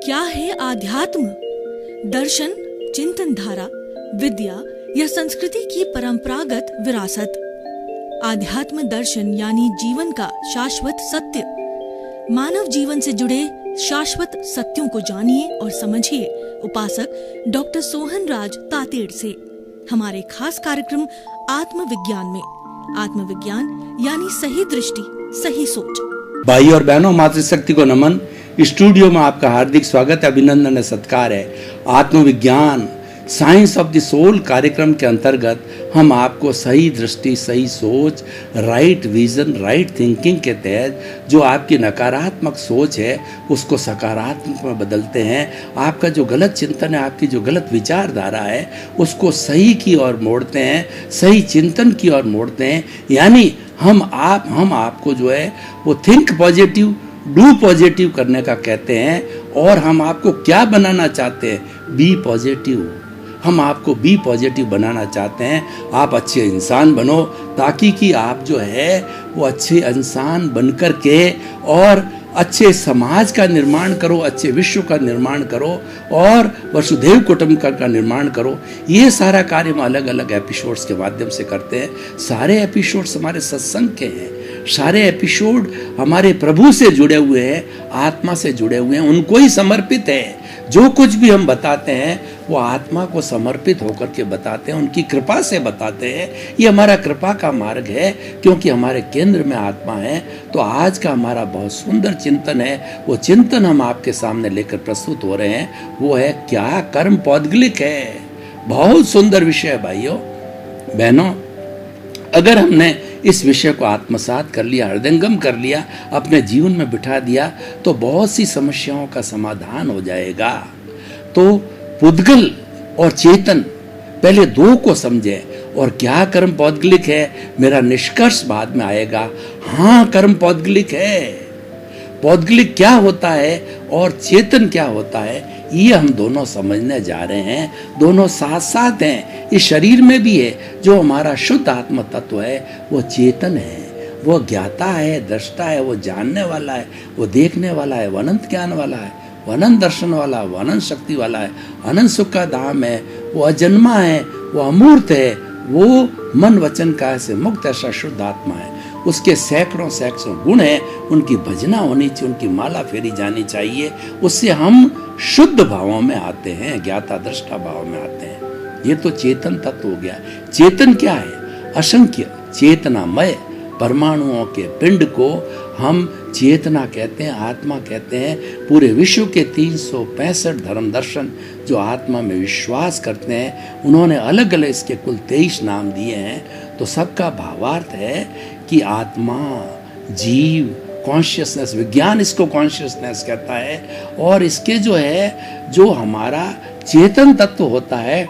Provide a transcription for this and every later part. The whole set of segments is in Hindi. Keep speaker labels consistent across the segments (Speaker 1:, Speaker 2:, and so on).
Speaker 1: क्या है आध्यात्म? दर्शन, चिंतन धारा, विद्या या संस्कृति की परंपरागत विरासत। आध्यात्म दर्शन यानी जीवन का शाश्वत सत्य। मानव जीवन से जुड़े शाश्वत सत्यों को जानिए और समझिए उपासक डॉक्टर सोहन राज तातेड़ से हमारे खास कार्यक्रम आत्मविज्ञान में। आत्मविज्ञान यानी सही दृष्टि, सही सोच।
Speaker 2: भाई और बहनों, मातृशक्ति को नमन। स्टूडियो में आपका हार्दिक स्वागत है, अभिनंदन है, सत्कार है। आत्मविज्ञान साइंस ऑफ द सोल कार्यक्रम के अंतर्गत हम आपको सही दृष्टि, सही सोच, राइट विजन, राइट थिंकिंग के तहत जो आपकी नकारात्मक सोच है उसको सकारात्मक में बदलते हैं। आपका जो गलत चिंतन है, आपकी जो गलत विचारधारा है उसको सही की ओर मोड़ते हैं, सही चिंतन की ओर मोड़ते हैं। यानी हम आपको जो है वो थिंक पॉजिटिव, डू पॉजिटिव करने का कहते हैं। और हम आपको क्या बनाना चाहते हैं? B positive. हम आपको बी पॉजिटिव बनाना चाहते हैं। आप अच्छे इंसान बनो ताकि कि आप जो है वो अच्छे इंसान बनकर के और अच्छे समाज का निर्माण करो, अच्छे विश्व का निर्माण करो और वसुधैव कुटुंबकम का निर्माण करो। ये सारा कार्य हम अलग अलग एपिसोड्स के माध्यम से करते हैं। सारे एपिसोड्स हमारे सत्संग के हैं, सारे एपिसोड हमारे प्रभु से जुड़े हुए हैं, आत्मा से जुड़े हुए हैं, उनको ही समर्पित है। जो कुछ भी हम बताते हैं वो आत्मा को समर्पित होकर के बताते हैं, उनकी कृपा से बताते हैं। ये हमारा कृपा का मार्ग है क्योंकि हमारे केंद्र में आत्मा है। तो आज का हमारा बहुत सुंदर चिंतन है, वो चिंतन हम आपके सामने लेकर प्रस्तुत हो रहे हैं। वो है क्या कर्म पौद्गलिक है। बहुत सुंदर विषय है भाइयों बहनों। अगर हमने इस विषय को आत्मसात कर लिया, हृदयंगम कर लिया, अपने जीवन में बिठा दिया तो बहुत सी समस्याओं का समाधान हो जाएगा। तो पुद्गल और चेतन पहले दो को समझे। और क्या कर्म पौद्गलिक है, मेरा निष्कर्ष बाद में आएगा। हाँ, कर्म पौद्गलिक है। पौद्गलिक क्या होता है और चेतन क्या होता है, ये हम दोनों समझने जा रहे हैं। दोनों साथ साथ हैं। इस शरीर में भी है जो हमारा शुद्ध आत्म तत्व है, वो चेतन है, वो ज्ञाता है, दृष्टा है, वो जानने वाला है, वो देखने वाला है, वो अनंत ज्ञान वाला है, वो अनंत दर्शन वाला, वो अनंत शक्ति वाला है, अनंत सुख का धाम है, वो अजन्मा है, वो अमूर्त है, वो मन वचन काया से मुक्त ऐसा शुद्ध आत्मा है। उसके सैकड़ों गुण हैं, उनकी भजना होनी चाहिए, उनकी माला फेरी जानी चाहिए। उससे हम शुद्ध भावों में आते हैं, ज्ञाता दृष्टा भाव में आते हैं। ये तो चेतन तत्व हो गया। चेतन क्या है? असंख्य चेतनामय परमाणुओं के पिंड को हम चेतना कहते हैं, आत्मा कहते हैं। पूरे विश्व के 365 धर्म दर्शन जो आत्मा में विश्वास करते हैं, उन्होंने अलग अलग इसके कुल 23 नाम दिए हैं। तो सबका भावार्थ है कि आत्मा, जीव, कॉन्शियसनेस, विज्ञान इसको कॉन्शियसनेस कहता है। और इसके जो है, जो हमारा चेतन तत्व होता है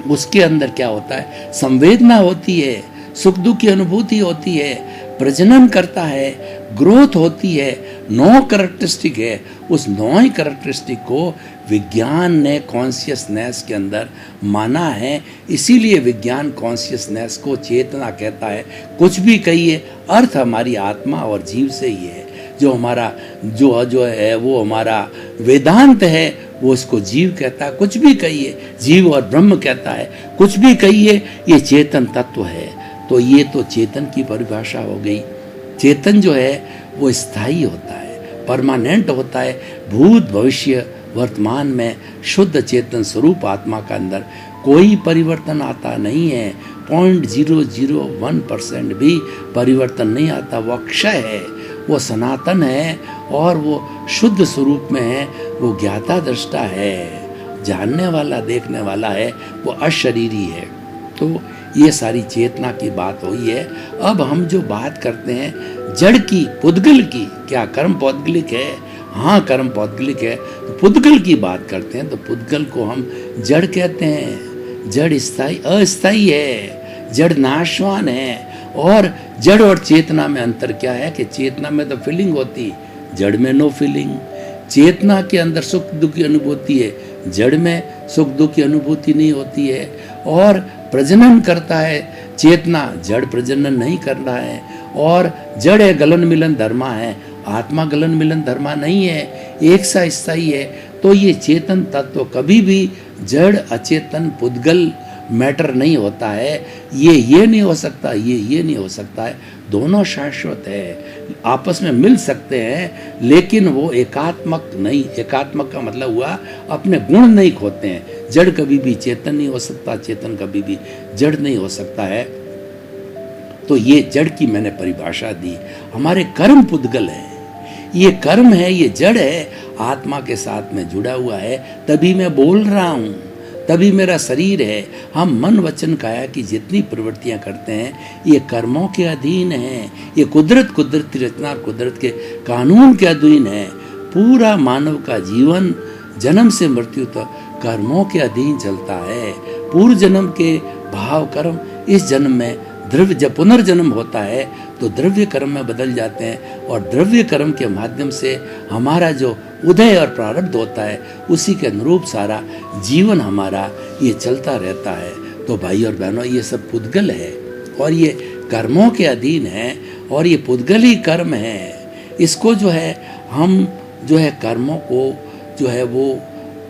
Speaker 2: उसके अंदर क्या होता है? संवेदना होती है, सुख दुख की अनुभूति होती है, प्रजनन करता है, ग्रोथ होती है। 9 कैरेक्टरिस्टिक है। उस 9 ही कैरेक्टरिस्टिक को विज्ञान ने कॉन्शियसनेस के अंदर माना है। इसीलिए विज्ञान कॉन्शियसनेस को चेतना कहता है। कुछ भी कहिए, अर्थ हमारी आत्मा और जीव से ही है। जो हमारा जो है वो हमारा वेदांत है, वो इसको जीव कहता है। कुछ भी कहिए, जीव और ब्रह्म कहता है। कुछ भी कहिए, ये चेतन तत्व है। तो ये तो चेतन की परिभाषा हो गई। चेतन जो है वो स्थायी होता है, परमानेंट होता है। भूत भविष्य वर्तमान में शुद्ध चेतन स्वरूप आत्मा का अंदर कोई परिवर्तन आता नहीं है। 0.001% भी परिवर्तन नहीं आता। वो अक्षय है, वो सनातन है और वो शुद्ध स्वरूप में है। वो ज्ञाता दृष्टा है, जानने वाला, देखने वाला है, वो अशरीरी है। तो ये सारी चेतना की बात हुई है। अब हम जो बात करते हैं जड़ की, पुद्गल की, क्या कर्म पौद्गलिक है? हाँ, कर्म पौद्गलिक है। तो पुद्गल की बात करते हैं तो पुद्गल को हम जड़ कहते हैं। जड़ स्थायी, अस्थायी है, जड़ नाशवान है। और जड़ और चेतना में अंतर क्या है कि चेतना में तो फीलिंग होती, जड़ में नो फीलिंग। चेतना के अंदर सुख दुख की अनुभूति है, जड़ में सुख दुख की अनुभूति नहीं होती है। और प्रजनन करता है चेतना, जड़ प्रजनन नहीं कर रहा है। और जड़ है गलन मिलन धर्मा है, आत्मा गलन मिलन धर्मा नहीं है, एक सा स्थायी है। तो ये चेतन तत्व कभी भी जड़ अचेतन पुद्गल मैटर नहीं होता है। ये नहीं हो सकता, ये नहीं हो सकता है। दोनों शाश्वत है, आपस में मिल सकते हैं, लेकिन वो एकात्मक नहीं। एकात्मक का मतलब हुआ अपने गुण नहीं खोते हैं। जड़ कभी भी चेतन नहीं हो सकता, चेतन कभी भी जड़ नहीं हो सकता है। तो ये जड़ की मैंने परिभाषा दी। हमारे कर्म पुद्गल है, ये कर्म है, ये जड़ है, आत्मा के साथ में जुड़ा हुआ है, तभी मैं बोल रहा हूँ, तभी मेरा शरीर है। हम मन वचन काया की जितनी प्रवृत्तियां करते हैं ये कर्मों के अधीन है। ये कुदरती रचना, कुदरत के कानून के अधीन है। पूरा मानव का जीवन जन्म से मृत्यु तक कर्मों के अधीन चलता है। पूर्व जन्म के भाव कर्म इस जन्म में द्रव्य, जब पुनर्जन्म होता है तो द्रव्य कर्म में बदल जाते हैं, और द्रव्य कर्म के माध्यम से हमारा जो उदय और प्रारब्ध होता है उसी के अनुरूप सारा जीवन हमारा ये चलता रहता है। तो भाई और बहनों, ये सब पुद्गल है और ये कर्मों के अधीन है, और ये पुद्गल ही कर्म है। इसको जो है हम जो है कर्मों को जो है वो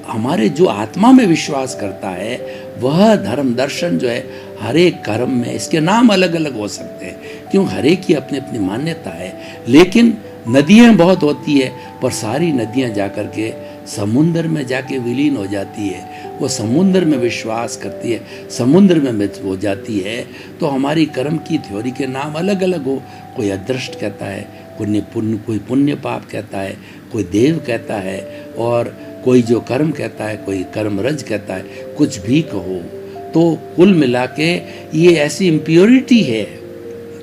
Speaker 2: हमारे जो आत्मा में विश्वास करता है वह धर्म दर्शन जो है हर एक कर्म में, इसके नाम अलग अलग हो सकते हैं क्यों, हर एक की अपनी अपनी मान्यता है। लेकिन नदियाँ बहुत होती है, पर सारी नदियाँ जाकर के समुद्र में जाके विलीन हो जाती है। वो समुद्र में विश्वास करती है, समुद्र में मृत हो जाती है। तो हमारी कर्म की थ्योरी के नाम अलग अलग हो, कोई अदृष्ट कहता है, कोई पुण्य पाप कहता है, कोई देव कहता है, और कोई जो कर्म कहता है, कोई कर्म रज कहता है, कुछ भी कहो। तो कुल मिला के ये ऐसी इम्प्योरिटी है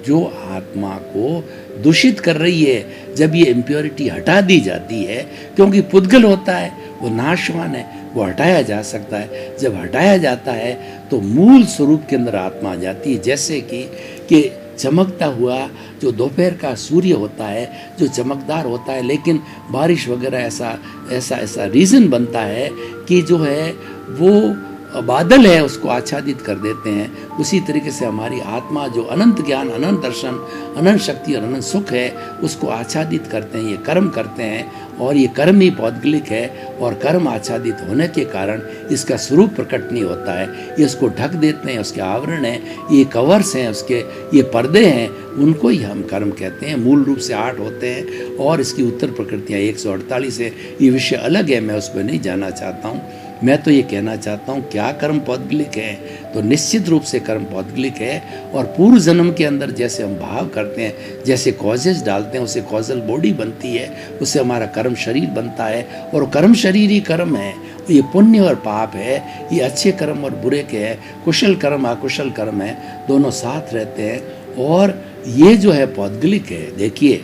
Speaker 2: जो आत्मा को दूषित कर रही है। जब ये इम्प्योरिटी हटा दी जाती है, क्योंकि पुद्गल होता है, वो नाशवान है, वो हटाया जा सकता है। जब हटाया जाता है तो मूल स्वरूप के अंदर आत्मा आ जाती है। जैसे कि चमकता हुआ जो दोपहर का सूर्य होता है, जो चमकदार होता है, लेकिन बारिश वगैरह ऐसा रीज़न बनता है कि जो है वो बादल है उसको आच्छादित कर देते हैं। उसी तरीके से हमारी आत्मा जो अनंत ज्ञान, अनंत दर्शन, अनंत शक्ति और अनंत सुख है उसको आच्छादित करते हैं, ये कर्म करते हैं। और ये कर्म ही पौद्गलिक है, और कर्म आच्छादित होने के कारण इसका स्वरूप प्रकट नहीं होता है। ये उसको ढक देते हैं, उसके आवरण हैं, ये कवर्स हैं, उसके ये पर्दे हैं, उनको ही हम कर्म कहते हैं। मूल रूप से 8 होते हैं और इसकी उत्तर प्रकृतियाँ 148 है। ये विषय अलग है, मैं उस पर नहीं जाना चाहता हूँ। मैं तो ये कहना चाहता हूँ क्या कर्म पौद्गलिक है, तो निश्चित रूप से कर्म पौद्गलिक है। और पूर्व जन्म के अंदर जैसे हम भाव करते हैं, जैसे कॉजेज डालते हैं, उससे कॉजल बॉडी बनती है, उससे हमारा कर्म शरीर बनता है, और कर्म शरीर ही कर्म है। ये पुण्य और पाप है, ये अच्छे कर्म और बुरे के है, कुशल कर्म अकुशल कर्म है, दोनों साथ रहते हैं। और ये जो है पौद्गलिक है। देखिए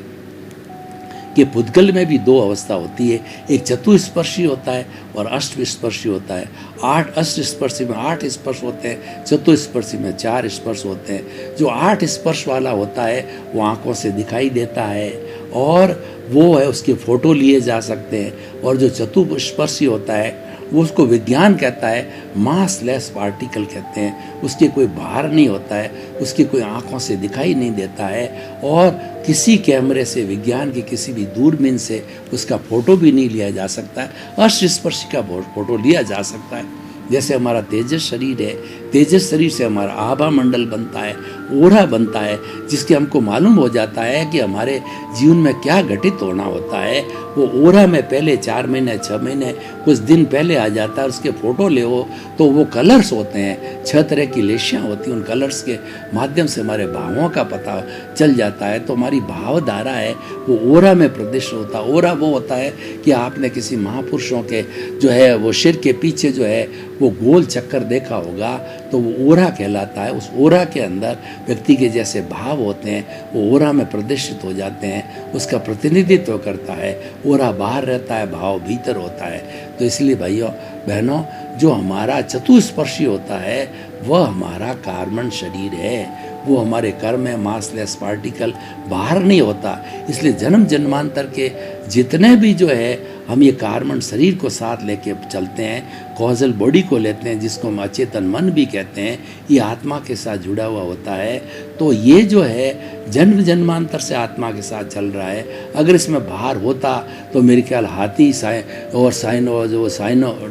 Speaker 2: कि पुद्गल में भी 2 अवस्था होती है, एक चतुस्पर्शी होता है और अष्टस्पर्शी होता है। 8 अष्टस्पर्शी में 8 स्पर्श होते हैं, चतुस्पर्शी में 4 स्पर्श होते हैं। जो 8 स्पर्श वाला होता है वो आँखों से दिखाई देता है, और वो है उसके फोटो लिए जा सकते हैं। और जो चतुस्पर्शी होता है वो उसको विज्ञान कहता है, मासलेस पार्टिकल कहते हैं। उसके कोई भार नहीं होता है, उसकी कोई आँखों से दिखाई नहीं देता है, और किसी कैमरे से, विज्ञान की किसी भी दूरबीन से उसका फोटो भी नहीं लिया जा सकता है। अष्टस्पर्शी का फोटो लिया जा सकता है। जैसे हमारा तेजस शरीर है, तेजस शरीर से हमारा आभा मंडल बनता है, ओरा बनता है, जिसके हमको मालूम हो जाता है कि हमारे जीवन में क्या घटित होना होता है। वो ओरा में पहले 4 महीने 6 महीने कुछ दिन पहले आ जाता है। उसके फोटो ले हो तो वो कलर्स होते हैं, 6 तरह की लेशियाँ होती हैं। उन कलर्स के माध्यम से हमारे भावों का पता चल जाता है। तो हमारी भावधारा है वो ओरा में प्रदिष्ट होता है। ओरा वो होता है कि आपने किसी महापुरुषों के जो है वो सिर के पीछे जो है वो गोल चक्कर देखा होगा, तो वो ओरा कहलाता है। उस ओरा के अंदर व्यक्ति के जैसे भाव होते हैं वो ओरा में प्रदर्शित हो जाते हैं, उसका प्रतिनिधित्व करता है। ओरा बाहर रहता है, भाव भीतर होता है। तो इसलिए भाइयों बहनों, जो हमारा चतुस्पर्शी होता है वह हमारा कार्बन शरीर है, वो हमारे कर्म है, मासलेस पार्टिकल बाहर नहीं होता। इसलिए जन्म जन्मांतर के जितने भी जो है हम ये कार्बन शरीर को साथ लेके चलते हैं, कॉजल बॉडी को लेते हैं जिसको हम अचेतन मन भी कहते हैं, ये आत्मा के साथ जुड़ा हुआ होता है। तो ये जो है जन्म जन्मांतर से आत्मा के साथ चल रहा है। अगर इसमें भार होता तो मेरे ख्याल हाथी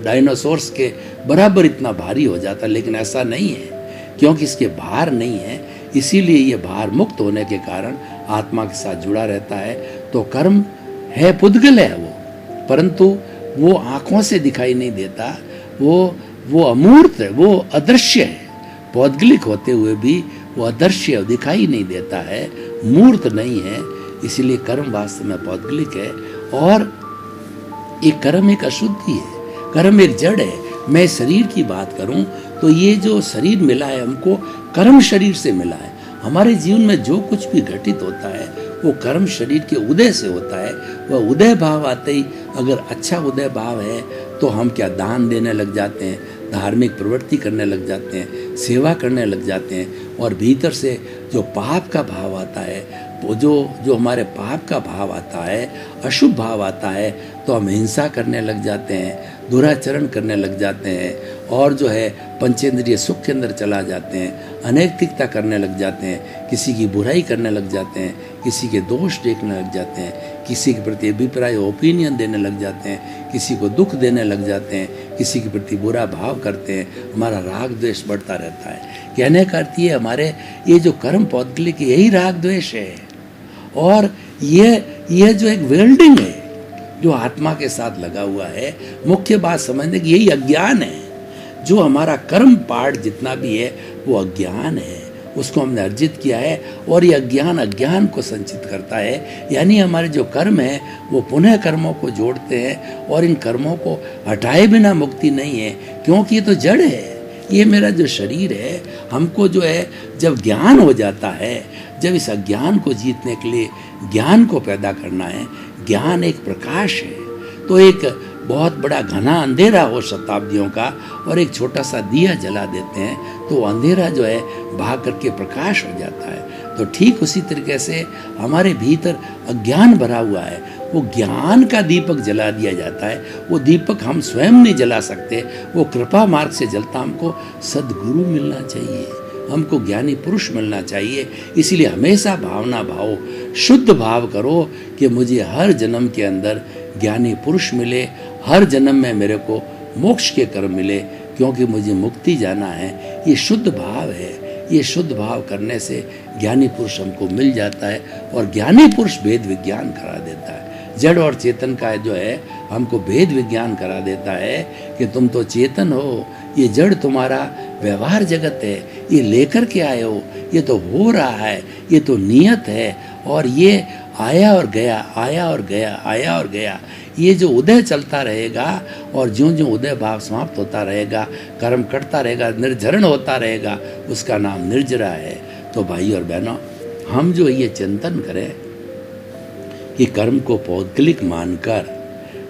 Speaker 2: डायनासोर्स के बराबर इतना भारी हो जाता, लेकिन ऐसा नहीं है क्योंकि इसके भार नहीं है, इसीलिए ये भार मुक्त होने के कारण आत्मा के साथ जुड़ा रहता है। तो कर्म है, पुद्गल है वो, परंतु वो आँखों से दिखाई नहीं देता, वो अमूर्त है, वो अदृश्य है। पौद्गलिक होते हुए भी वो अदृश्य दिखाई नहीं देता है, मूर्त नहीं है, इसलिए कर्म वास्तव में पौद्गलिक है। और ये कर्म एक अशुद्धि है, कर्म एक जड़ है। मैं शरीर की बात करूं तो ये जो शरीर मिला है हमको, कर्म शरीर से मिला है। हमारे जीवन में जो कुछ भी घटित होता है वो कर्म शरीर के उदय से होता है। वह उदय भाव आते ही अगर अच्छा उदय भाव है तो हम क्या दान देने लग जाते हैं, धार्मिक प्रवृत्ति करने लग जाते हैं, सेवा करने लग जाते हैं। और भीतर से जो पाप का भाव आता है, वो जो हमारे पाप का भाव आता है, अशुभ भाव आता है, तो हम हिंसा करने लग जाते हैं, दुराचरण करने लग जाते हैं, और जो है पंचेंद्रिय सुख के अंदर चला जाते हैं, अनैतिकता करने लग जाते हैं, किसी की बुराई करने लग जाते हैं, किसी के दोष देखने लग जाते हैं, किसी के प्रति अभिप्राय ओपिनियन देने लग जाते हैं, किसी को दुख देने लग जाते हैं, किसी के प्रति बुरा भाव करते हैं, हमारा राग द्वेष बढ़ता रहता है। कहने का अर्थ ये हमारे ये जो कर्म पौद्गलिक यही राग द्वेष है। और ये जो एक वेल्डिंग है जो आत्मा के साथ लगा हुआ है, मुख्य बात समझने की यही अज्ञान है। जो हमारा कर्म पार्ट जितना भी है वो अज्ञान है, उसको हमने अर्जित किया है, और ये अज्ञान को संचित करता है। यानी हमारे जो कर्म है वो पुनः कर्मों को जोड़ते हैं, और इन कर्मों को हटाए बिना मुक्ति नहीं है, क्योंकि ये तो जड़ है। ये मेरा जो शरीर है, हमको जो है जब ज्ञान हो जाता है, जब इस अज्ञान को जीतने के लिए ज्ञान को पैदा करना है, ज्ञान एक प्रकाश है। तो एक बहुत बड़ा घना अंधेरा हो शताब्दियों का, और एक छोटा सा दिया जला देते हैं तो अंधेरा जो है भाग करके प्रकाश हो जाता है। तो ठीक उसी तरीके से हमारे भीतर अज्ञान भरा हुआ है, वो ज्ञान का दीपक जला दिया जाता है। वो दीपक हम स्वयं नहीं जला सकते, वो कृपा मार्ग से जलता। हमको सद्गुरु मिलना चाहिए, हमको ज्ञानी पुरुष मिलना चाहिए। इसीलिए हमेशा भावना भाव, शुद्ध भाव करो कि मुझे हर जन्म के अंदर ज्ञानी पुरुष मिले, हर जन्म में मेरे को मोक्ष के कर्म मिले, क्योंकि मुझे मुक्ति जाना है। ये शुद्ध भाव है। ये शुद्ध भाव करने से ज्ञानी पुरुष हमको मिल जाता है, और ज्ञानी पुरुष भेद विज्ञान करा देता है। जड़ और चेतन का जो है हमको भेद विज्ञान करा देता है कि तुम तो चेतन हो, ये जड़ तुम्हारा व्यवहार जगत है, ये लेकर के आए हो, ये तो हो रहा है, ये तो नियत है, और ये आया और गया, आया और गया, आया और गया। ये जो उदय चलता रहेगा, और ज्यों ज्यों उदय भाव समाप्त होता रहेगा, कर्म कटता रहेगा, निर्जरण होता रहेगा, उसका नाम निर्जरा है। तो भाई और बहनों, हम जो ये चिंतन करें कि कर्म को पौद्गलिक मानकर,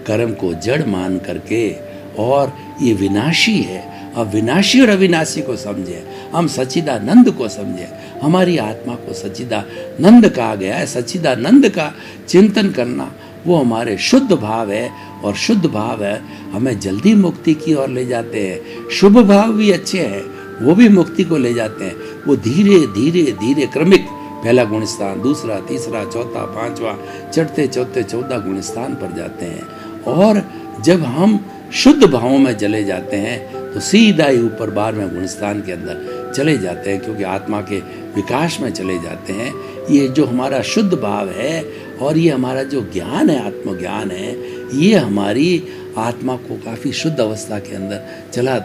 Speaker 2: कर्म को जड़ मान करके, और ये विनाशी है, अब विनाशी और अविनाशी को समझे, हम सच्चिदानंद को समझे। हमारी आत्मा को सच्चिदानंद कहा गया है। सच्चिदानंद का चिंतन करना वो हमारे शुद्ध भाव है, और शुद्ध भाव है हमें जल्दी मुक्ति की ओर ले जाते हैं। शुभ भाव भी अच्छे हैं, वो भी मुक्ति को ले जाते हैं। वो धीरे धीरे धीरे क्रमिक, पहला गुण स्थान, दूसरा, तीसरा, चौथा, पांचवा, चढ़ते चौथे 14 गुण स्थान पर जाते हैं। और जब हम शुद्ध भावों में चले जाते हैं तो सीधा ही ऊपर 12वें गुण स्थान के अंदर चले जाते हैं, क्योंकि आत्मा के विकास में चले जाते हैं। ये जो हमारा शुद्ध भाव है, और ये हमारा जो ज्ञान है, आत्मज्ञान है, ये हमारी आत्मा को काफ़ी शुद्ध अवस्था के अंदर चला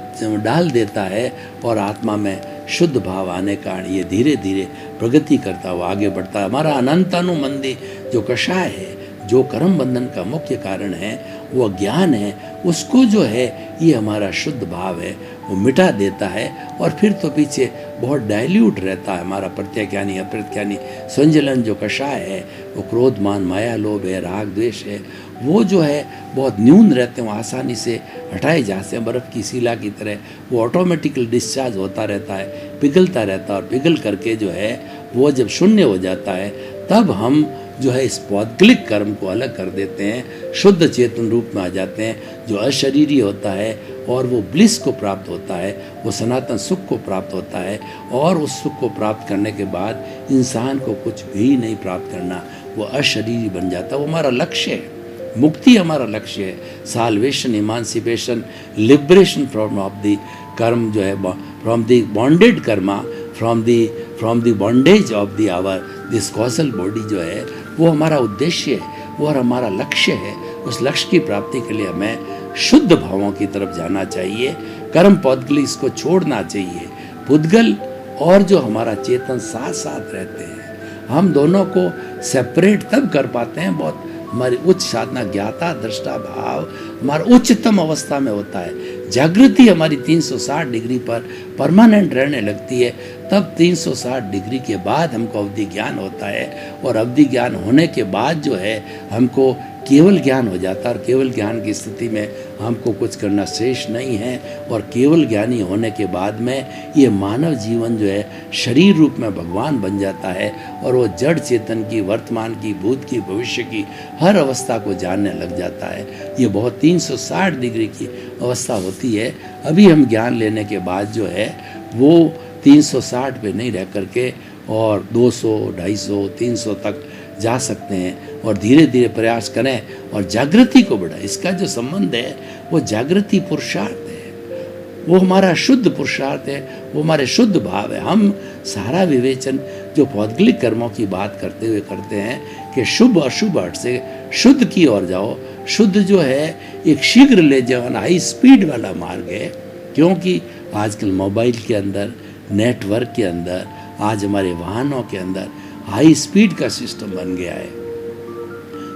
Speaker 2: डाल देता है, और आत्मा में शुद्ध भाव आने का ये धीरे धीरे प्रगति करता हुआ आगे बढ़ता है। हमारा अनंतानुबंधी जो कषाय है, जो कर्म बंधन का मुख्य कारण है, वो ज्ञान है, उसको जो है ये हमारा शुद्ध भाव है वो मिटा देता है। और फिर तो पीछे बहुत डाइल्यूट रहता है हमारा प्रत्यज्ञानी अप्रत्यज्ञानी संजलन जो कषाय है, वो क्रोध मान माया लोभ है, राग द्वेष है, वो जो है बहुत न्यून रहते हैं, आसानी से हटाए जाते हैं। बर्फ़ की शिला की तरह वो ऑटोमेटिकली डिस्चार्ज होता रहता है, पिघलता रहता है, और पिघल करके जो है वो जब शून्य हो जाता है, तब हम जो है इस पौद्गलिक कर्म को अलग कर देते हैं, शुद्ध चेतन रूप में आ जाते हैं, जो अशरीरी होता है और वो ब्लिस को प्राप्त होता है, वो सनातन सुख को प्राप्त होता है। और उस सुख को प्राप्त करने के बाद इंसान को कुछ भी नहीं प्राप्त करना, वो अशरीरी बन जाता है। वो हमारा लक्ष्य है, मुक्ति हमारा लक्ष्य है, salvation, emancipation, liberation from of the karma जो है, from the bonded karma, from the bondage of the our this causal body जो है, वो हमारा उद्देश्य है, वो और हमारा लक्ष्य है। उस लक्ष्य की प्राप्ति के लिए हमें शुद्ध भावों की तरफ जाना चाहिए, कर्म पौद्गलिक को छोड़ना चाहिए। पुद्गल और जो हमारा चेतन साथ साथ रहते हैं, हम दोनों को सेपरेट तब कर पाते हैं, बहुत हमारी उच्च साधना, ज्ञाता दृष्टा भाव हमारा उच्चतम अवस्था में होता है। जागृति हमारी 360 डिग्री पर परमानेंट रहने लगती है, तब 360 डिग्री के बाद हमको अवधि ज्ञान होता है। और अवधि ज्ञान होने के बाद जो है हमको केवल ज्ञान हो जाता है। और केवल ज्ञान की स्थिति में हमको कुछ करना शेष नहीं है। और केवल ज्ञानी होने के बाद में ये मानव जीवन जो है शरीर रूप में भगवान बन जाता है, और वो जड़ चेतन की, वर्तमान की, भूत की, भविष्य की हर अवस्था को जानने लग जाता है। ये बहुत 360 डिग्री की अवस्था होती है। अभी हम ज्ञान लेने के बाद जो है वो 360 पे नहीं रह करके और 200, 250, 300 तक जा सकते हैं। और धीरे धीरे प्रयास करें और जागृति को बढ़ाएं। इसका जो संबंध है वो जागृति पुरुषार्थ है, वो हमारा शुद्ध पुरुषार्थ है, वो हमारे शुद्ध भाव है। हम सारा विवेचन जो पौद्गलिक कर्मों की बात करते हुए करते हैं कि शुभ अशुभ अर्थ से शुद्ध की ओर जाओ। शुद्ध जो है एक शीघ्र ले जाना, हाई स्पीड वाला मार्ग है। क्योंकि आजकल मोबाइल के अंदर, नेटवर्क के अंदर, आज हमारे वाहनों के अंदर हाई स्पीड का सिस्टम बन गया है।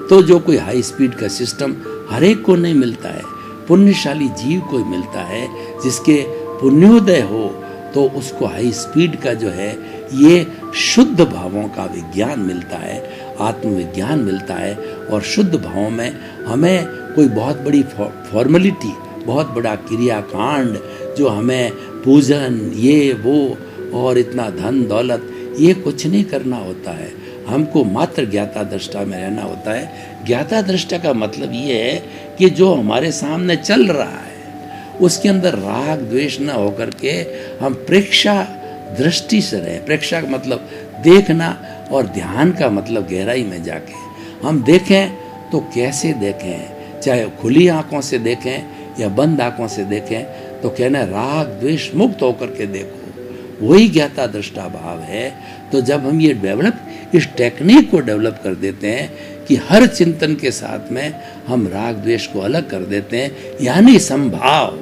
Speaker 2: तो जो कोई हाई स्पीड का सिस्टम हर एक को नहीं मिलता है, पुण्यशाली जीव को मिलता है। जिसके पुण्योदय हो तो उसको हाई स्पीड का जो है ये शुद्ध भावों का विज्ञान मिलता है, आत्मविज्ञान मिलता है। और शुद्ध भावों में हमें कोई बहुत बड़ी फॉर्मेलिटी, बहुत बड़ा क्रियाकांड जो हमें पूजन, ये वो और इतना धन दौलत, ये कुछ नहीं करना होता है। हमको मात्र ज्ञाता दृष्टा में रहना होता है। ज्ञाता दृष्टा का मतलब ये है कि जो हमारे सामने चल रहा है उसके अंदर राग द्वेष न होकर के हम प्रेक्षा दृष्टि से रहें। प्रेक्षा का मतलब देखना, और ध्यान का मतलब गहराई में जाके हम देखें। तो कैसे देखें, चाहे खुली आंखों से देखें या बंद आंखों से देखें, तो कहना राग द्वेष मुक्त होकर के देखो, वही ज्ञाता दृष्टा भाव है। तो जब हम ये इस टेक्निक को डेवलप कर देते हैं कि हर चिंतन के साथ में हम राग द्वेष को अलग कर देते हैं, यानी संभाव,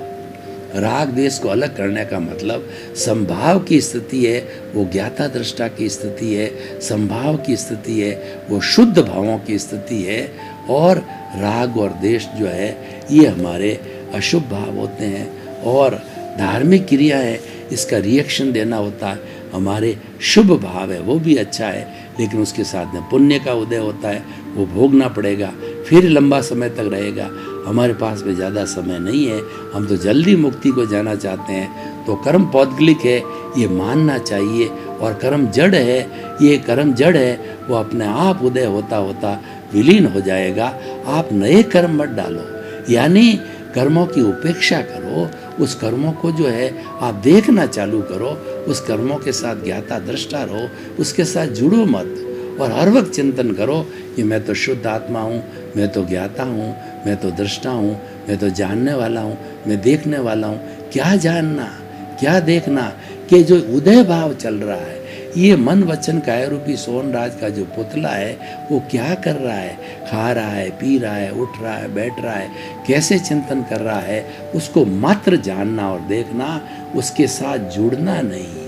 Speaker 2: राग द्वेष को अलग करने का मतलब संभाव की स्थिति है, वो ज्ञाता दृष्टा की स्थिति है। संभाव की स्थिति है वो शुद्ध भावों की स्थिति है। और राग और द्वेष जो है ये हमारे अशुभ भाव होते हैं। और धार्मिक क्रिया है, इसका रिएक्शन देना होता है। हमारे शुभ भाव है वो भी अच्छा है, लेकिन उसके साथ में पुण्य का उदय होता है, वो भोगना पड़ेगा, फिर लंबा समय तक रहेगा। हमारे पास में ज़्यादा समय नहीं है, हम तो जल्दी मुक्ति को जाना चाहते हैं। तो कर्म पौद्गलिक है ये मानना चाहिए, और कर्म जड़ है, ये कर्म जड़ है, वो अपने आप उदय होता होता विलीन हो जाएगा। आप नए कर्म मत डालो, यानी कर्मों की उपेक्षा करो। उस कर्मों को जो है आप देखना चालू करो, उस कर्मों के साथ ज्ञाता दृष्टा रहो, उसके साथ जुड़ो मत। और हर वक्त चिंतन करो कि मैं तो शुद्ध आत्मा हूँ, मैं तो ज्ञाता हूँ, मैं तो दृष्टा हूँ, मैं तो जानने वाला हूँ, मैं देखने वाला हूँ। क्या जानना, क्या देखना कि जो उदय भाव चल रहा है, ये मन वचन काया रूपी सोनराज का जो पुतला है वो क्या कर रहा है, खा रहा है, पी रहा है, उठ रहा है, बैठ रहा है, कैसे चिंतन कर रहा है, उसको मात्र जानना और देखना, उसके साथ जुड़ना नहीं,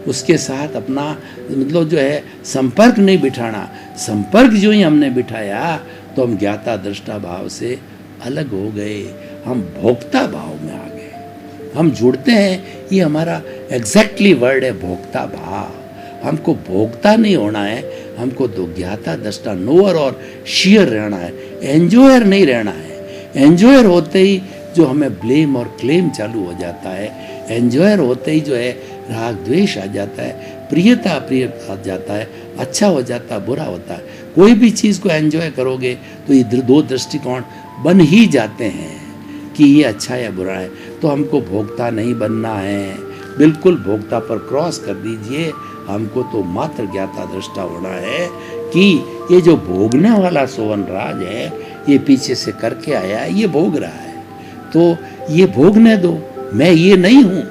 Speaker 2: उसके साथ अपना मतलब जो है संपर्क नहीं बिठाना। संपर्क जो ही हमने बिठाया तो हम ज्ञाता दृष्टा भाव से अलग हो गए, हम भोक्ता भाव में आ गए, हम जुड़ते हैं। ये हमारा एग्जैक्टली वर्ड है, भोक्ता भाव। हमको भोक्ता नहीं होना है, हमको तो ज्ञाता दृष्टा, नोअर और शेयर रहना है, एंजॉयर नहीं रहना है। एंजॉयर होते ही जो हमें ब्लेम और क्लेम चालू हो जाता है, एंजॉयर होते ही जो है राग द्वेष आ जाता है, प्रियता अप्रियता आ जाता है, अच्छा हो जाता है, बुरा होता है। कोई भी चीज़ को एंजॉय करोगे तो ये दो दृष्टिकोण बन ही जाते हैं कि ये अच्छा या बुरा है। तो हमको भोक्ता नहीं बनना है, बिल्कुल भोक्ता पर क्रॉस कर दीजिए। हमको तो मात्र ज्ञाता दृष्टा होना है कि ये जो भोगने वाला सोवन राज है, ये पीछे से करके आया है, ये भोग रहा है, तो ये भोगने दो। मैं ये नहीं हूँ,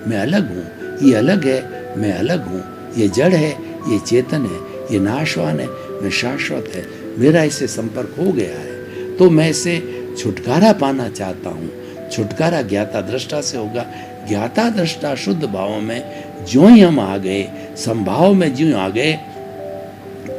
Speaker 2: मैं अलग हूँ, ये अलग है, मैं अलग हूँ, ये जड़ है, ये चेतन है, ये नाशवान है, मैं शाश्वत है, मेरा इससे संपर्क हो गया है, तो मैं इससे छुटकारा पाना चाहता हूँ। छुटकारा ज्ञाता दृष्टा से होगा। ज्ञाता दृष्टा शुद्ध भाव में ज्यों ही हम आ गए, संभाव में ज्यों आ गए,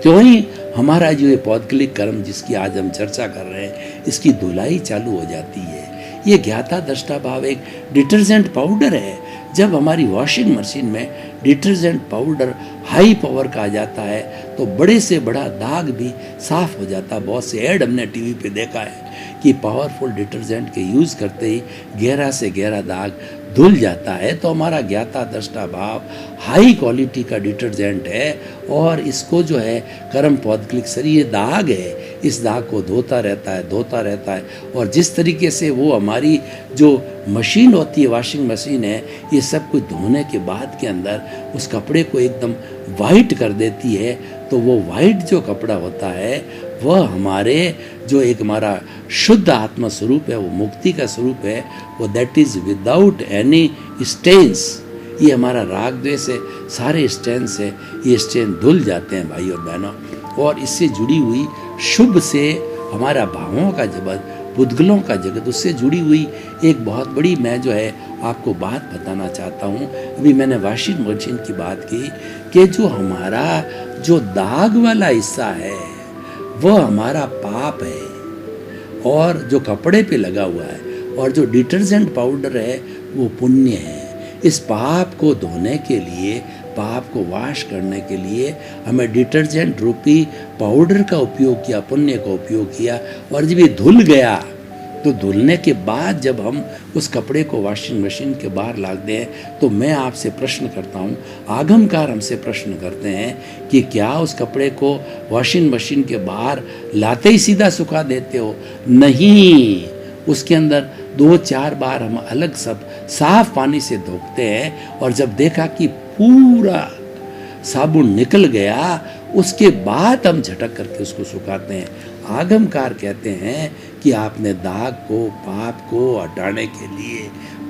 Speaker 2: त्यों ही हमारा जो ये पौद्गलिक कर्म जिसकी आज हम चर्चा कर रहे हैं, इसकी धुलाई चालू हो जाती है। ये ज्ञाता दृष्टा भाव एक डिटर्जेंट पाउडर है। जब हमारी वॉशिंग मशीन में डिटर्जेंट पाउडर हाई पावर का आ जाता है तो बड़े से बड़ा दाग भी साफ हो जाता। बहुत से ऐड हमने टीवी पे देखा है कि पावरफुल डिटर्जेंट के यूज़ करते ही गहरा से गहरा दाग धुल जाता है। तो हमारा ज्ञाता दृष्टा भाव हाई क्वालिटी का डिटर्जेंट है और इसको जो है कर्म पौद्गलिक शरीर दाग है, इस दाग को धोता रहता है और जिस तरीके से वो हमारी जो मशीन होती है, वॉशिंग मशीन है, ये सब कुछ धोने के बाद के अंदर उस कपड़े को एकदम वाइट कर देती है। तो वो वाइट जो कपड़ा होता है वह हमारे जो एक हमारा शुद्ध आत्मा स्वरूप है, वो मुक्ति का स्वरूप है, वो that is without any stains. ये हमारा राग द्वेष है, सारे स्टेन से ये स्टेन धुल जाते हैं भाई और बहनों। और इससे जुड़ी हुई शुभ से हमारा भावों का जगत, पुद्गलों का जगत, उससे जुड़ी हुई एक बहुत बड़ी मैं जो है आपको बात बताना चाहता हूँ। अभी मैंने वॉशिंग मशीन की बात की कि जो हमारा जो दाग वाला हिस्सा है वह हमारा पाप है और जो कपड़े पे लगा हुआ है और जो डिटर्जेंट पाउडर है वो पुण्य है। इस पाप को धोने के लिए, पाप को वाश करने के लिए हमें डिटर्जेंट रूपी पाउडर का उपयोग किया, पुण्य का उपयोग किया। और जब ये धुल गया तो धुलने के बाद जब हम उस कपड़े को वॉशिंग मशीन के बाहर लाते हैं तो मैं आपसे प्रश्न करता हूँ, आगमकार हमसे प्रश्न करते हैं कि क्या उस कपड़े को वॉशिंग मशीन के बाहर लाते ही सीधा सुखा देते हो? नहीं, उसके अंदर 2-4 बार हम अलग सब साफ पानी से धोते हैं और जब देखा कि पूरा साबुन निकल गया उसके बाद हम झटक करके उसको सुखाते हैं। आगमकार कहते हैं कि आपने दाग को, पाप को हटाने के लिए,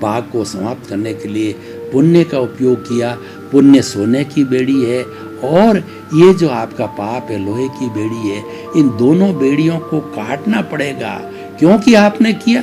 Speaker 2: पाप को समाप्त करने के लिए पुण्य का उपयोग किया। पुण्य सोने की बेड़ी है और ये जो आपका पाप है लोहे की बेड़ी है। इन दोनों बेड़ियों को काटना पड़ेगा क्योंकि आपने किया,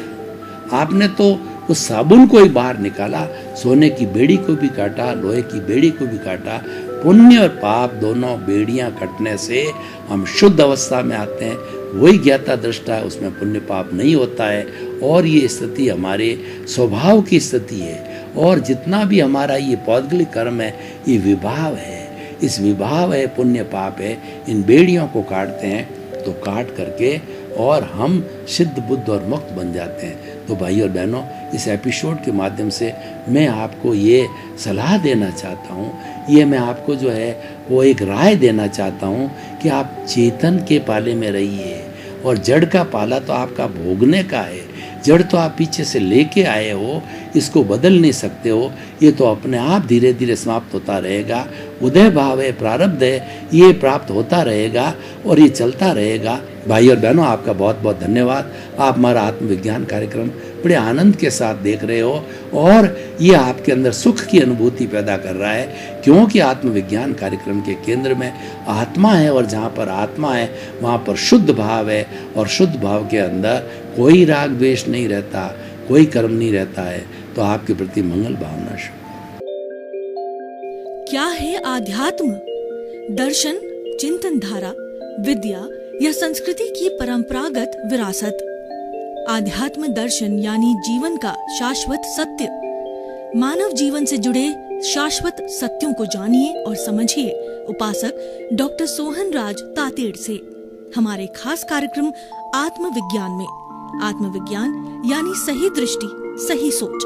Speaker 2: आपने तो उस साबुन को ही बाहर निकाला, सोने की बेड़ी को भी काटा, लोहे की बेड़ी को भी काटा। पुण्य और पाप दोनों बेड़ियां कटने से हम शुद्ध अवस्था में आते हैं। वही ज्ञाता दृष्टा है, उसमें पुण्य पाप नहीं होता है और ये स्थिति हमारे स्वभाव की स्थिति है। और जितना भी हमारा ये पौद्गलिक कर्म है ये विभाव है, इस विभाव है, पुण्य पाप है। इन बेड़ियों को काटते हैं तो काट करके और हम सिद्ध बुद्ध और मुक्त बन जाते हैं। तो भाई और बहनों, इस एपिसोड के माध्यम से मैं आपको ये सलाह देना चाहता हूँ, ये मैं आपको जो है वो एक राय देना चाहता हूँ कि आप चेतन के पाले में रहिए और जड़ का पाला तो आपका भोगने का है। जड़ तो आप पीछे से लेके आए हो, इसको बदल नहीं सकते हो, ये तो अपने आप धीरे धीरे समाप्त होता रहेगा। उदय भाव है, प्रारब्ध है, ये प्राप्त होता रहेगा और ये चलता रहेगा। भाई और बहनों, आपका बहुत बहुत धन्यवाद। आप हमारा आत्मविज्ञान कार्यक्रम बड़े आनंद के साथ देख रहे हो और ये आपके अंदर सुख की अनुभूति पैदा कर रहा है क्योंकि आत्मविज्ञान कार्यक्रम के केंद्र में आत्मा है और जहाँ पर आत्मा है वहाँ पर शुद्ध भाव है और शुद्ध भाव के अंदर कोई राग द्वेष नहीं रहता, कोई कर्म नहीं रहता है। तो आपके प्रति मंगल भावना शुभ।
Speaker 1: क्या है आध्यात्म? दर्शन, चिंतन धारा, विद्या या संस्कृति की परंपरागत विरासत। आध्यात्म दर्शन यानी जीवन का शाश्वत सत्य। मानव जीवन से जुड़े शाश्वत सत्यों को जानिए और समझिए उपासक डॉक्टर सोहन राज तातेड़ से हमारे खास कार्यक्रम आत्मविज्ञान में। आत्मविज्ञान यानी सही दृष्टि, सही सोच।